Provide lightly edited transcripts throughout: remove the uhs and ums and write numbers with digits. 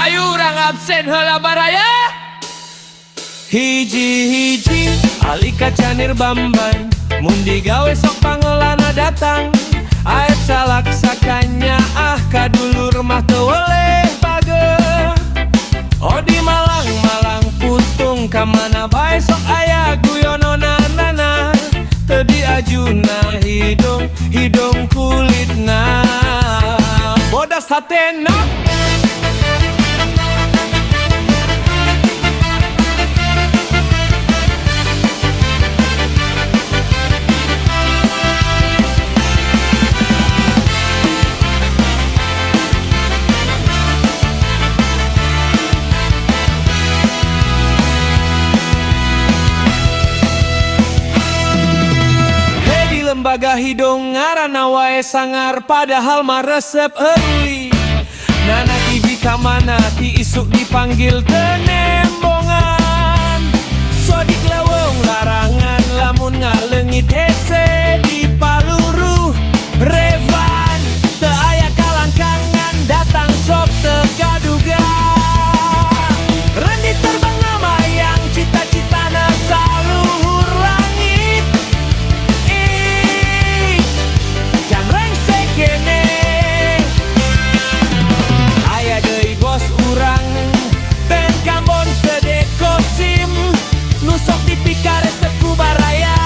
Hayu urang absen heula baraya. Hiji-hiji alika canir bamban, mun digawe sok pangelana datang. Aep salaksakanya kadulur mah teu woleh pageuh. Oh di Malang putung kamana bae sok aya guyononana. Teu diajuna hidung kulitna bodas hatena. Lembaga hidung ngaranna wae sangar, padahal mah resep euli. Nana tibi kamana ti isuk dipanggil tenembongan. Sodik leweng larangan lamun ngaleungit hese di paluru. Revan teu aya kalangkangan datang sok teu kaduga. Rendi terbang namayang cita-citana saluhur langit. Aya deui bos urang ten Kambon sedeko sim nu sok dipika resep ku baraya.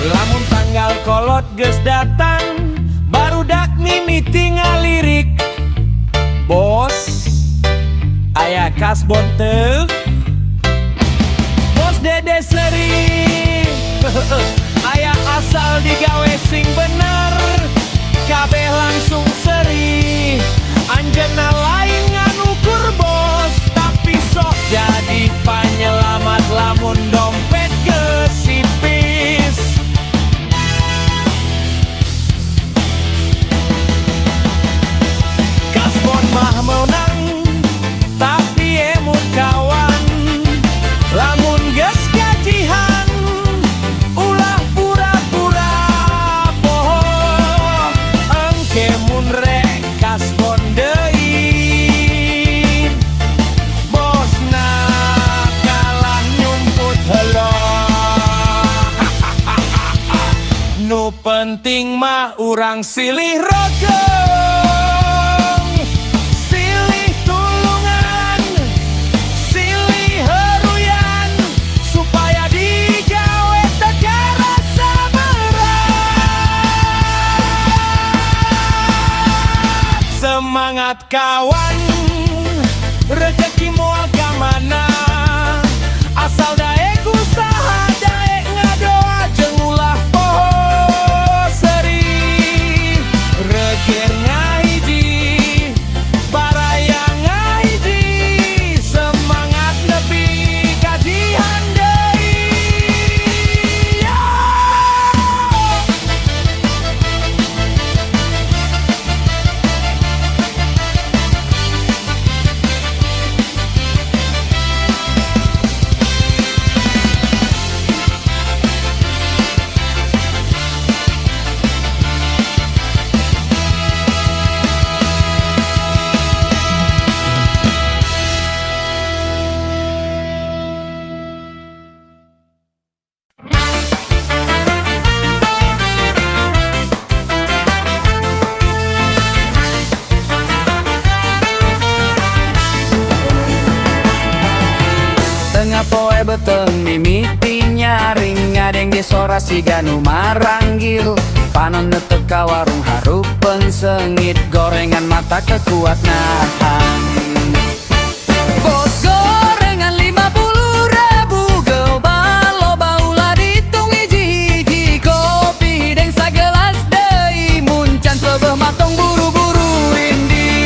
Lamun tanggal kolot geus datang barudak mimiti ngalirik. Bos aya kasbon teu? Bos dede sering aya asal digawe sing bener, kabeh langsung seri. Anjeunna lain nganukur bos, tapi sok jadi panyelamat lamun dompet kesipis. Kasbon mah meunang tapi emut kawan, lamun geus gajihan ulah pura-pura bohong. Engke mun rek kasbon deui, bosna kalah nyumput heula. Nu penting mah urang silih rogong, silih tulungan, silih heruyan, supaya digawe teu karasa berat. Semangat kawan, rezeki moal ka mana, asal daek usaha daek ngadoa jeung ulah poho seri. Reger ngahiji baraya ngahiji, semangat nepi kajihan deui. Tengah poe beteng mimiti nyaring, ngadeng di sora siga nu maranggil. Panon netep ka warung harupeun sengit, gorengan mata kekuat nahan. Bos gorengan 50.000 geuba loba ulah ditung hiji-hiji. Kopi hideng sagelas deui, muncan sebeuh matong buru-buru indi.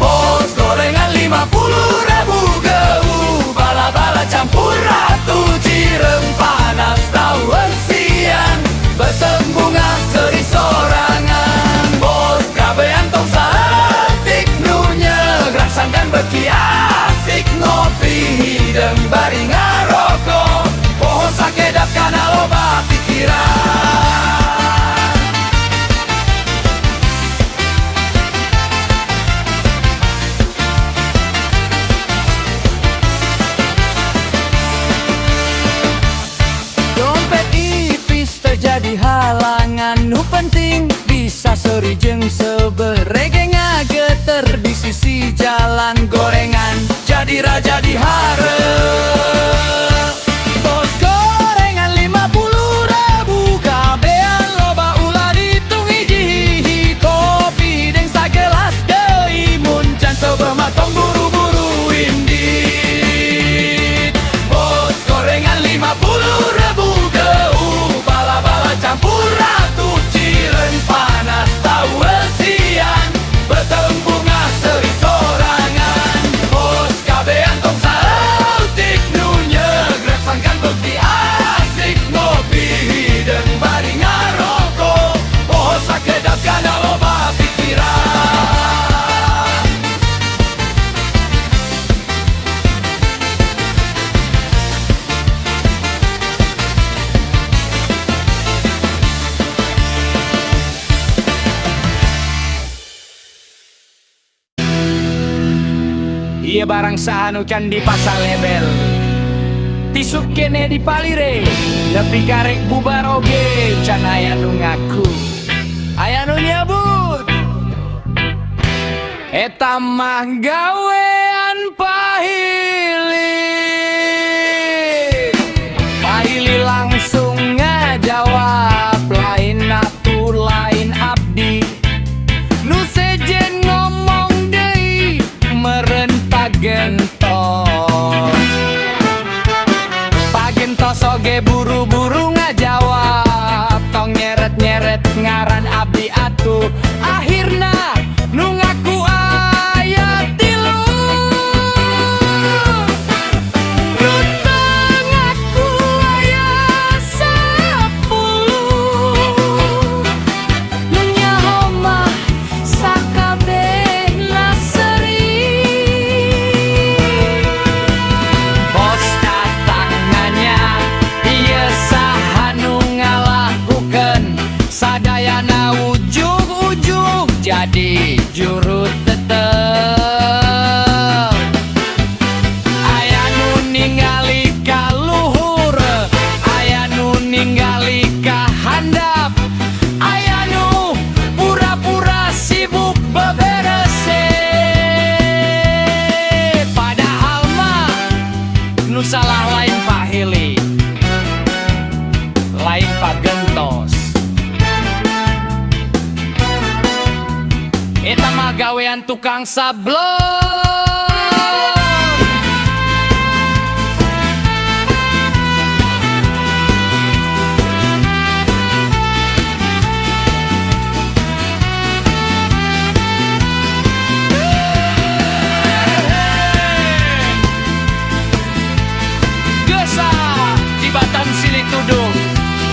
Bos gorengan 50.000 geuh, bala-bala campur ratu cireng panas tauan siang, beteng bunga seri sorangan. Bos kabehan tong saeutik penting bisa seri jeung sebere ngageter di sisi jalan gorengan jadi raja di hareup. Bos gorengan 50.000 kabean loba ulah ditung hiji-hiji kopi deng sagelas deui mun can coba matong buru-buru indit. Bos gorengan 50.000 geuh bala-bala campur ratu cireun panas tau esian betembungah seuri sorangan. Bos kabean tong saleutik nu nyegrek sangkan beuki asik ngopi hideung bari ngaroko. Bos sakedap kana loba pikiran. Ieu barang sahanu can dipasang label tisuk kene dipalire nepi karek bubar oge can aya nu ngaku aya nu nyebut eta mah gawean Pahili. Pahili langsung ngajawab lain atuh lain abdi nu sejen ngomong deui meureun Pagentos. Pagentos oge buru-buru ngajawab tong nyeret-nyeret ngaran abdi atuh akhirna nu ngaku aya 3 nu teu ngaku aya 10 nu nyaho mah sakabehna seri. Bos katangannya ieu saha nu ngalakukeun sadayana ujug-ujug jadi juru tetep. Aya nu ningali ka luhur, aya nu ningali ka handap, aya nu pura-pura sibuk beberese. Padahal mah nu salah lain Pahili, lain Pagentos. Eta mah gawean tukang sablon. Gesa jibatan silih tudung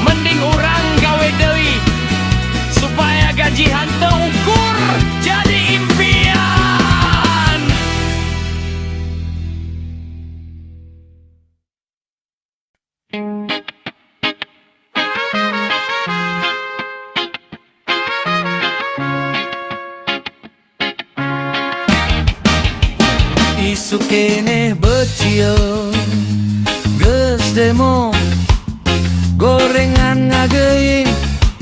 mending urang gawe deui supaya gajihan teu ukur jadi impian. Isu keneh beucieun geus demo gorengan ngageuing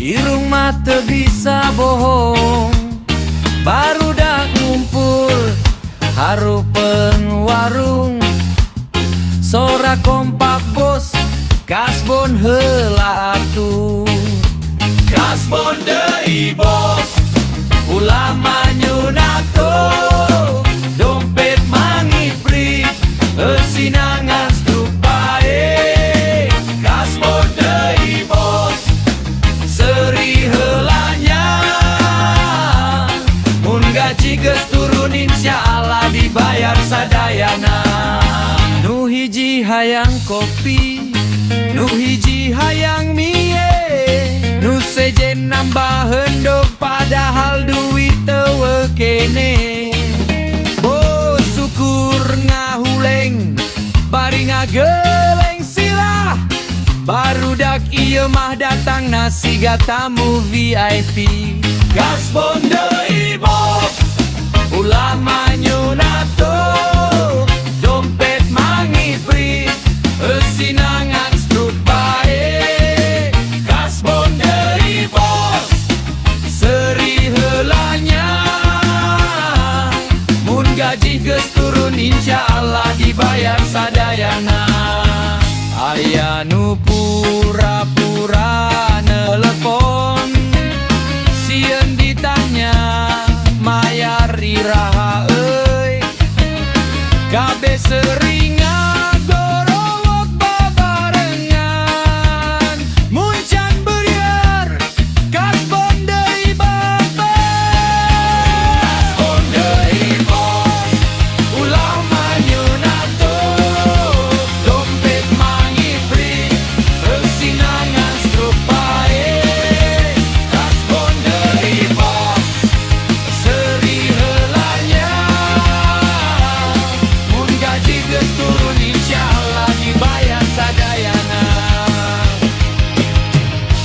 irung mah teu bisa bohong. Barudak ngumpul harupeun warung sora kompak bos kasbon heula atuh. Kasbon deui bos ulah manyunato dompet mangipri eusinangan struk bae. Kasbon deui bos seri heulanya mun gaji geus turun insyaallah dibayar sadayana. Nu hiji hayang kopi, nu hiji hayang mie, nu sejen nambah hendog padahal duit teu kene. Bos syukur ngahuleng bari ngageleng silah barudak ieu mah datang nasiga tamu VIP. Kasbon deui bos ulah manyunato dompet mangipri eusinangan struk bae. Kasbon deui bos sadayana. Aya nu pura-pura nelepon, sieun ditanya mayar iraha euy. Kabeh sering ngagorowok babarengan, muncan berieur kasbon deui babar. Kasbon deui bos, ulah manyun atuh, dompet mangipri, reusinangan struk bae. Kasbon deui bos, seuri heulanya, mun gaji geus turun insyaallah dibayar sadayana.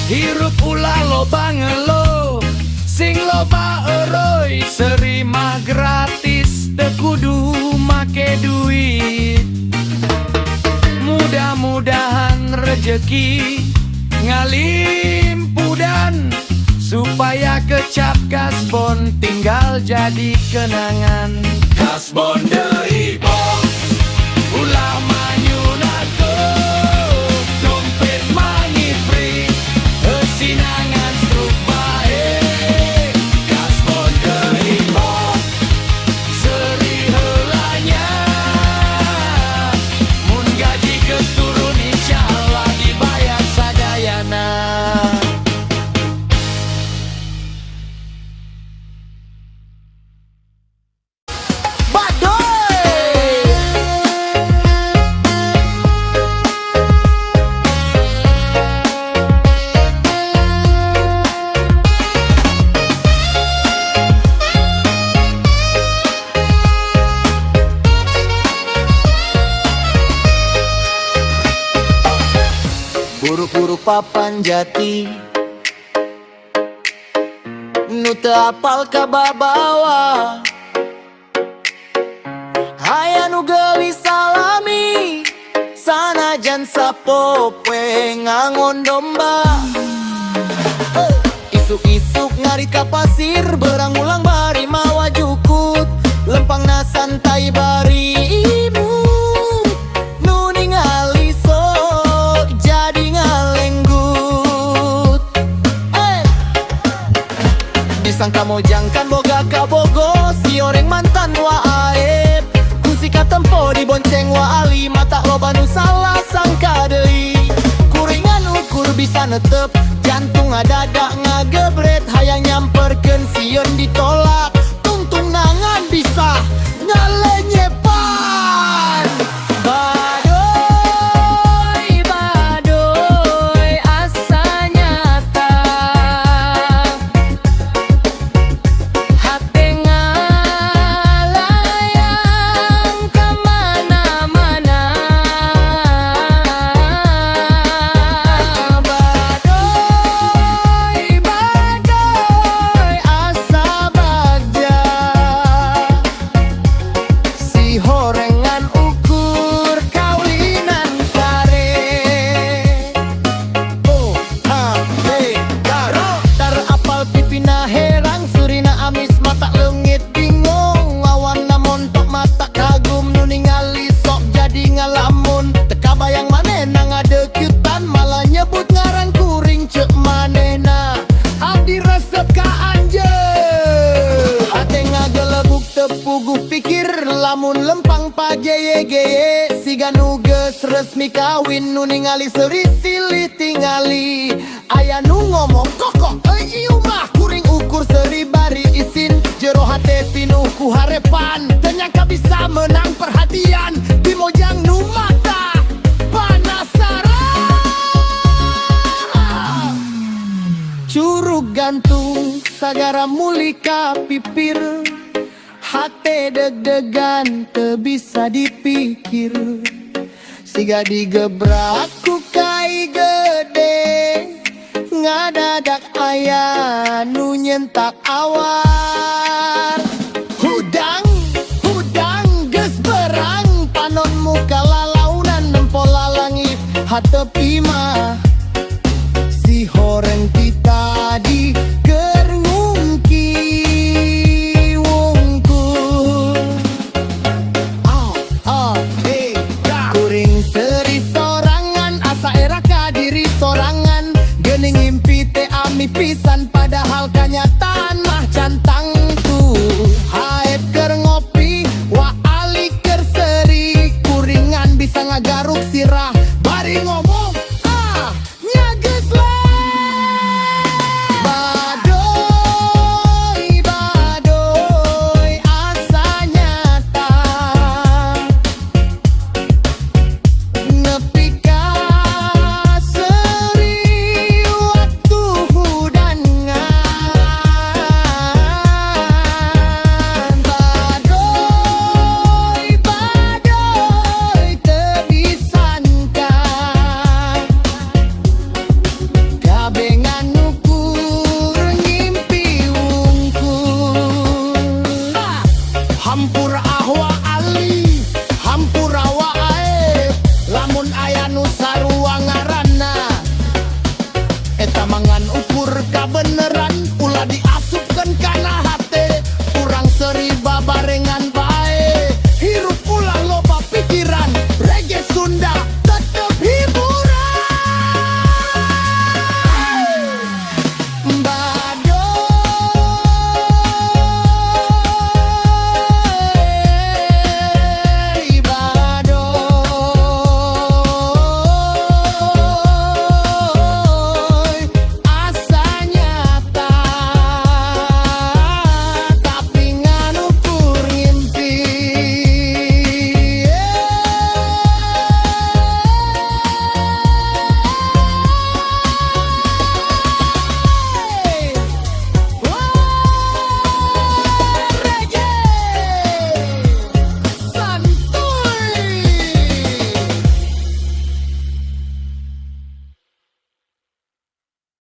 Hirup ulah loba ngeluh, sing loba euroy, seuri mah gratis teu kudu make duit. Mudah-mudahan rejeki ngalimpudan, supaya kecap kasbon tinggal jadi kenangan. Kasbon deui bos, ulah manyun atuh, dompet mangipri, reusinangan struk bae. Kasbon deui bos, seuri heulanya, mun gaji geus turun insyaallah dibayar sadayana. Buru-buru papan jati, nu teu apal ka babawa. Aya nu geulis salami, sanajan sapopoe ngangon domba. Isuk-isuk ngarit ka pasir, beurang ulang bari mawa jukut, lempangna santai bari imut. Nu ningali sok jadi ngalenggut. Disangka mojangkan boga kabogo, si oreng mantan wa aeb. Kunci katempo dibonceng wa ali, mata loba nu salah sangka deui. Kuringan ukur bisa netep, jantung ngadadak ngagebret, hayang nyamperkeun sieun ditolak, tungtung nangan bisa ngalenyepan. Badoy, badoy, asa nyata, hate ngalayang kamana-mana. Badoy, badoy, asa bagja, si horengan ukur kaulinan sare. Dar apal pipina herang, surina amis mata leungit bingung, awanna montok mata kagum, nu ningali sok jadi ngalamun. Teka bayang manehna ngadeukeutan, malah nyebut ngaran kuring ceuk manehna. Abdi resep ka anjeun, ate ngagelebuk tepuguh pikir, lamun lempang pageye-geye, siga nu geus resmi kawin, nu ningali seuri silih tingali. Aya nu ngomong kokok euy ieu mah kuring ukur seuri bari isin, jero hate pinuh ku harepan, teu nyangka bisa menang perhatian di mojang nu mata panasaran. Curug gantung sagara mulika pipir, hate deg-degan teu bisa dipikir. Siga digebrak ku kai gede, ngadadak aya nu nyentak awar. Hudang, hudang geus berang, panon muka lalaunan nempol lalangip, hatepi mah